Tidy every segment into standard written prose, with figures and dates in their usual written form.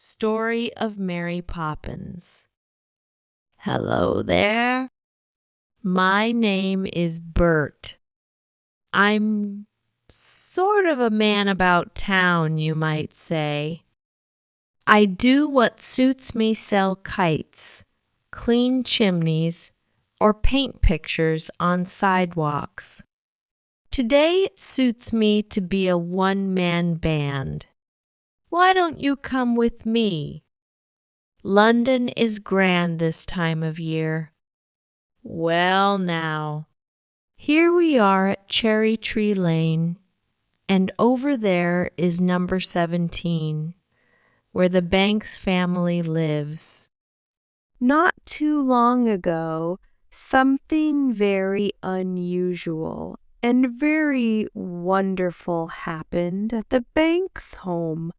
Story of Mary Poppins. Hello there. My name is Bert. I'm sort of a man about town, you might say. I do what suits me, sell kites, clean chimneys, or paint pictures on sidewalks. Today it suits me to be a one-man band. Why don't you come with me? London is grand this time of year. Well now, here we are at Cherry Tree Lane, and over there is number 17, where the Banks family lives. Not too long ago, something very unusual and very wonderful happened at the Banks home.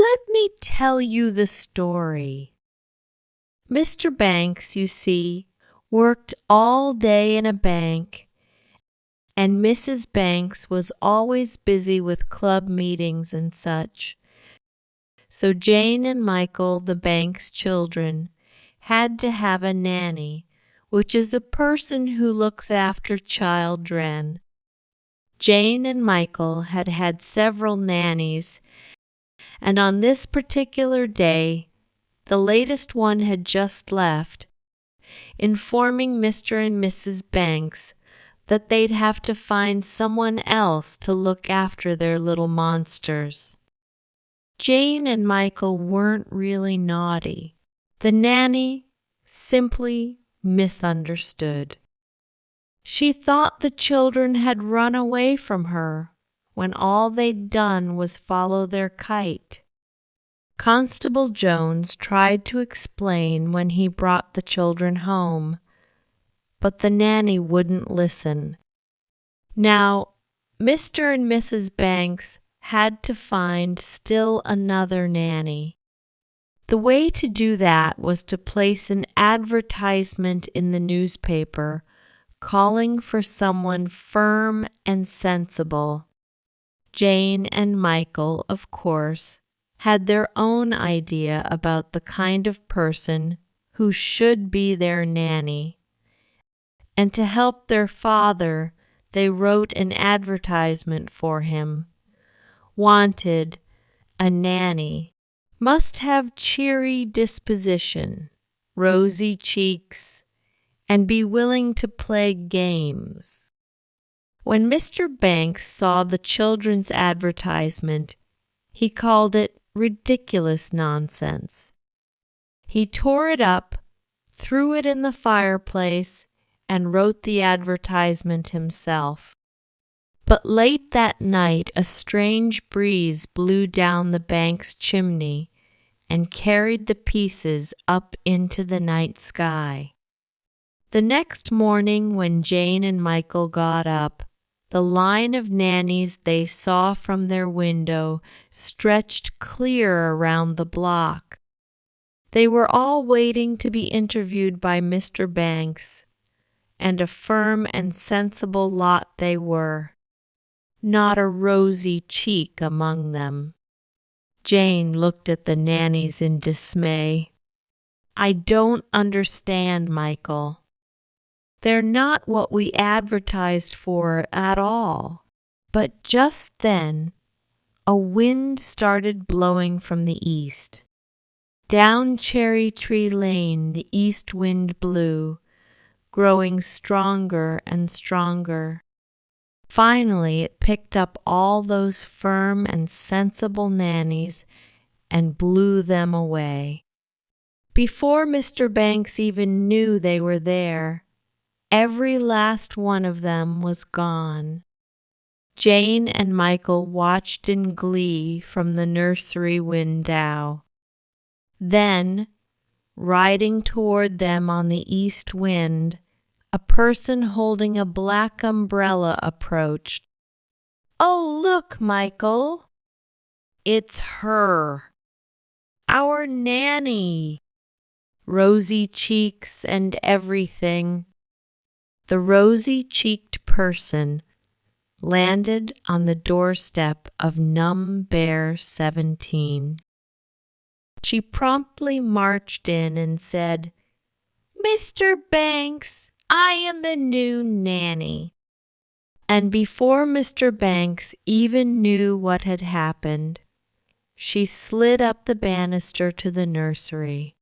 Let me tell you the story. Mr. Banks, you see, worked all day in a bank, and Mrs. Banks was always busy with club meetings and such. So Jane and Michael, the Banks children, had to have a nanny, which is a person who looks after children. Jane and Michael had had several nannies, and on this particular day, the latest one had just left, informing Mr. and Mrs. Banks that they'd have to find someone else to look after their little monsters. Jane and Michael weren't really naughty. The nanny simply misunderstood. She thought the children had run away from her when all they'd done was follow their kite. Constable Jones tried to explain when he brought the children home, but the nanny wouldn't listen. Now, Mr. and Mrs. Banks had to find still another nanny. The way to do that was to place an advertisement in the newspaper calling for someone firm and sensible. Jane and Michael, of course, had their own idea about the kind of person who should be their nanny. And to help their father, they wrote an advertisement for him. Wanted, a nanny. Must have cheery disposition, rosy cheeks, and be willing to play games. When Mr. Banks saw the children's advertisement, he called it ridiculous nonsense. He tore it up, threw it in the fireplace, and wrote the advertisement himself. But late that night a strange breeze blew down the Banks' chimney and carried the pieces up into the night sky. The next morning when Jane and Michael got up, the line of nannies they saw from their window stretched clear around the block. They were all waiting to be interviewed by Mr. Banks, and a firm and sensible lot they were. Not a rosy cheek among them. Jane looked at the nannies in dismay. I don't understand, Michael. They're not what we advertised for at all. But just then, a wind started blowing from the east. Down Cherry Tree Lane the east wind blew, growing stronger and stronger. Finally, it picked up all those firm and sensible nannies and blew them away. Before Mr. Banks even knew they were there, every last one of them was gone. Jane and Michael watched in glee from the nursery window. Then, riding toward them on the east wind, a person holding a black umbrella approached. Oh, look, Michael! It's her! Our nanny! Rosy cheeks and everything. The rosy-cheeked person landed on the doorstep of Number 17. she promptly marched in and said, "Mr. Banks, I am the new nanny." And before Mr. Banks even knew what had happened, she slid up the banister to the nursery.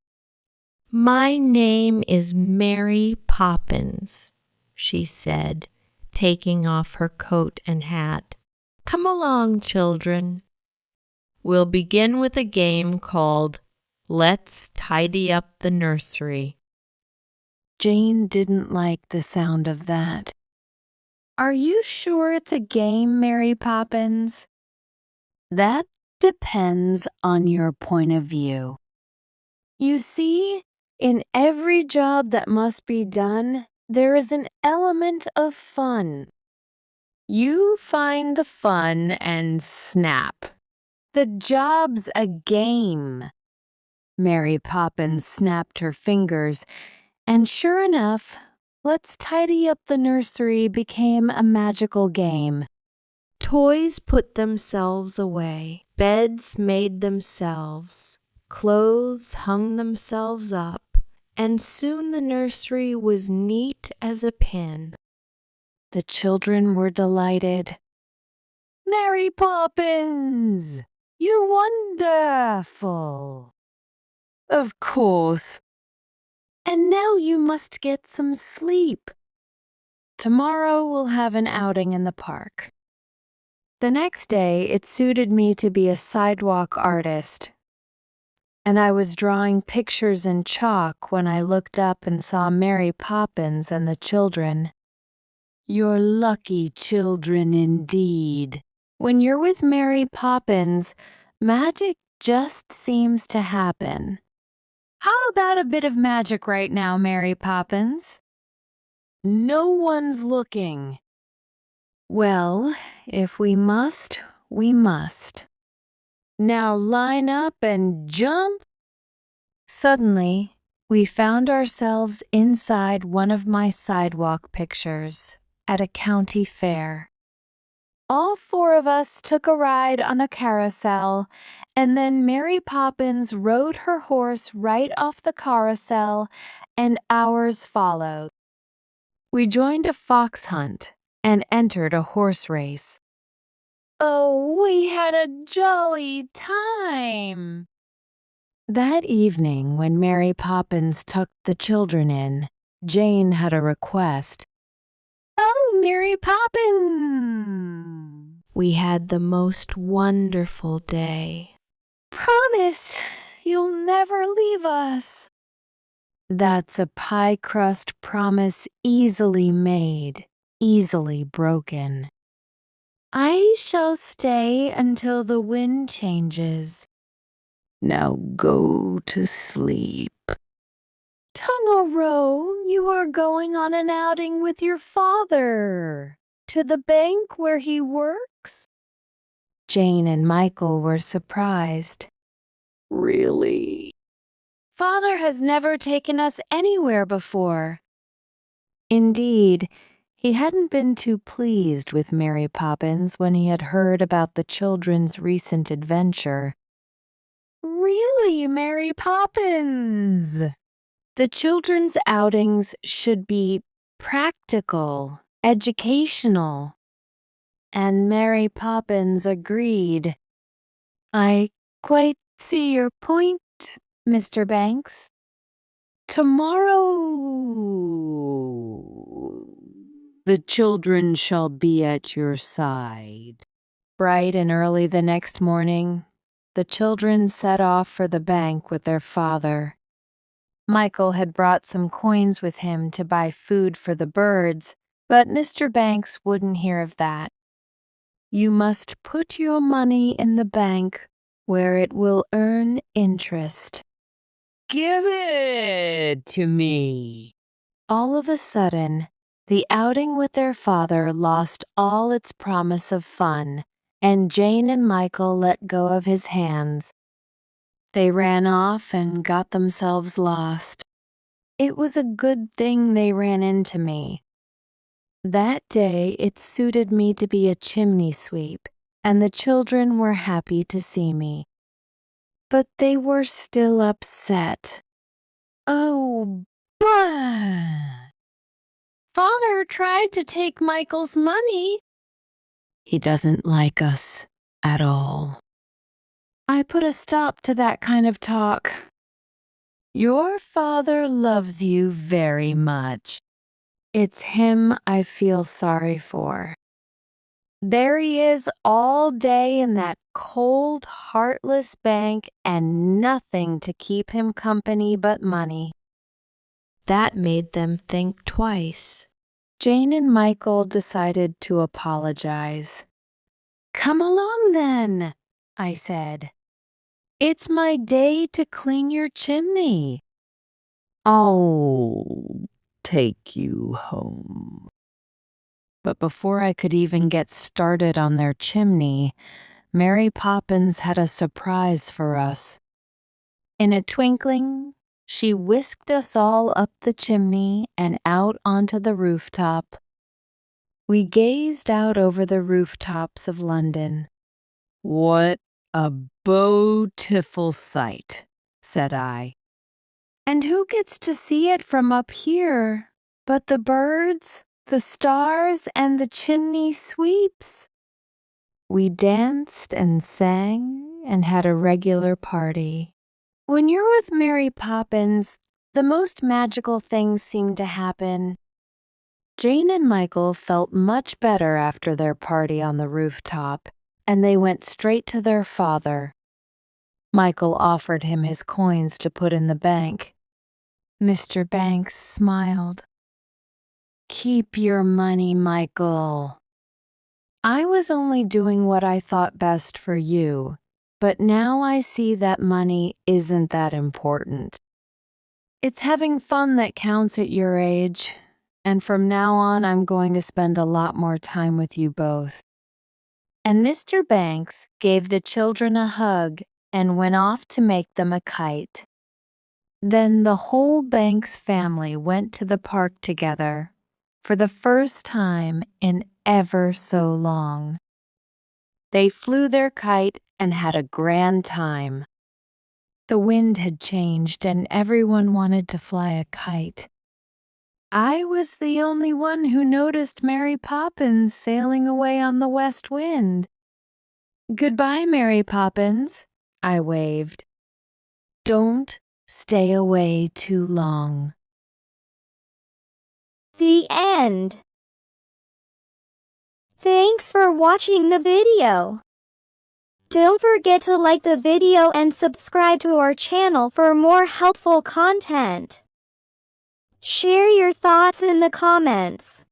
"My name is Mary Poppins," she said, taking off her coat and hat. "Come along, children. We'll begin with a game called Let's Tidy Up the Nursery." Jane didn't like the sound of that. "Are you sure it's a game, Mary Poppins?" "That depends on your point of view. You see, in every job that must be done, there is an element of fun. You find the fun and snap. The job's a game." Mary Poppins snapped her fingers, and sure enough, Let's Tidy Up the Nursery became a magical game. Toys put themselves away, beds made themselves, clothes hung themselves up, and soon the nursery was neat as a pin. The children were delighted. "Mary Poppins, you're wonderful." "Of course. And now you must get some sleep. Tomorrow we'll have an outing in the park." The next day, it suited me to be a sidewalk artist, and I was drawing pictures in chalk when I looked up and saw Mary Poppins and the children. "You're lucky children indeed. When you're with Mary Poppins, magic just seems to happen. How about a bit of magic right now, Mary Poppins?" "No one's looking." "Well, if we must, we must. Now line up and jump." Suddenly, we found ourselves inside one of my sidewalk pictures at a county fair. All four of us took a ride on a carousel, and then Mary Poppins rode her horse right off the carousel, and ours followed. We joined a fox hunt and entered a horse race. Oh, we had a jolly time! That evening, when Mary Poppins tucked the children in, Jane had a request. "Oh, Mary Poppins! We had the most wonderful day. Promise you'll never leave us." "That's a pie crust promise easily made, easily broken. I shall stay until the wind changes. Now go to sleep." "Tomorrow you are going on an outing with your father to the bank where he works?" Jane and Michael were surprised. "Really? Father has never taken us anywhere before." Indeed, he hadn't been too pleased with Mary Poppins when he had heard about the children's recent adventure. "Really, Mary Poppins? The children's outings should be practical, educational." And Mary Poppins agreed. "I quite see your point, Mr. Banks. Tomorrow the children shall be at your side." Bright and early the next morning, the children set off for the bank with their father. Michael had brought some coins with him to buy food for the birds, but Mr. Banks wouldn't hear of that. "You must put your money in the bank where it will earn interest." "Give it to me." All of a sudden, the outing with their father lost all its promise of fun, and Jane and Michael let go of his hands. They ran off and got themselves lost. It was a good thing they ran into me. That day it suited me to be a chimney sweep, and the children were happy to see me. but they were still upset. Oh, bah! Father tried to take Michael's money. He doesn't like us at all. I put a stop to that kind of talk. Your father loves you very much. It's him I feel sorry for. There he is all day in that cold, heartless bank and nothing to keep him company but money. That made them think twice. Jane and Michael decided to apologize. Come along then, I said. It's my day to clean your chimney. I'll take you home. But before I could even get started on their chimney, Mary Poppins had a surprise for us. In a twinkling, she whisked us all up the chimney and out onto the rooftop. We gazed out over the rooftops of London. What a beautiful sight, said I. And who gets to see it from up here but the birds, the stars, and the chimney sweeps? We danced and sang and had a regular party. When you're with Mary Poppins, the most magical things seem to happen. Jane and Michael felt much better after their party on the rooftop, and they went straight to their father. Michael offered him his coins to put in the bank. Mr. Banks smiled. Keep your money, Michael. I was only doing what I thought best for you, but now I see that money isn't that important. It's having fun that counts at your age, and from now on I'm going to spend a lot more time with you both. And Mr. Banks gave the children a hug and went off to make them a kite. Then the whole Banks family went to the park together for the first time in ever so long. They flew their kite and had a grand time. The wind had changed and everyone wanted to fly a kite. I was the only one who noticed Mary Poppins sailing away on the west wind. Goodbye, Mary Poppins, I waved. Don't stay away too long. The end. Thanks for watching the video. Don't forget to like the video and subscribe to our channel for more helpful content. Share your thoughts in the comments.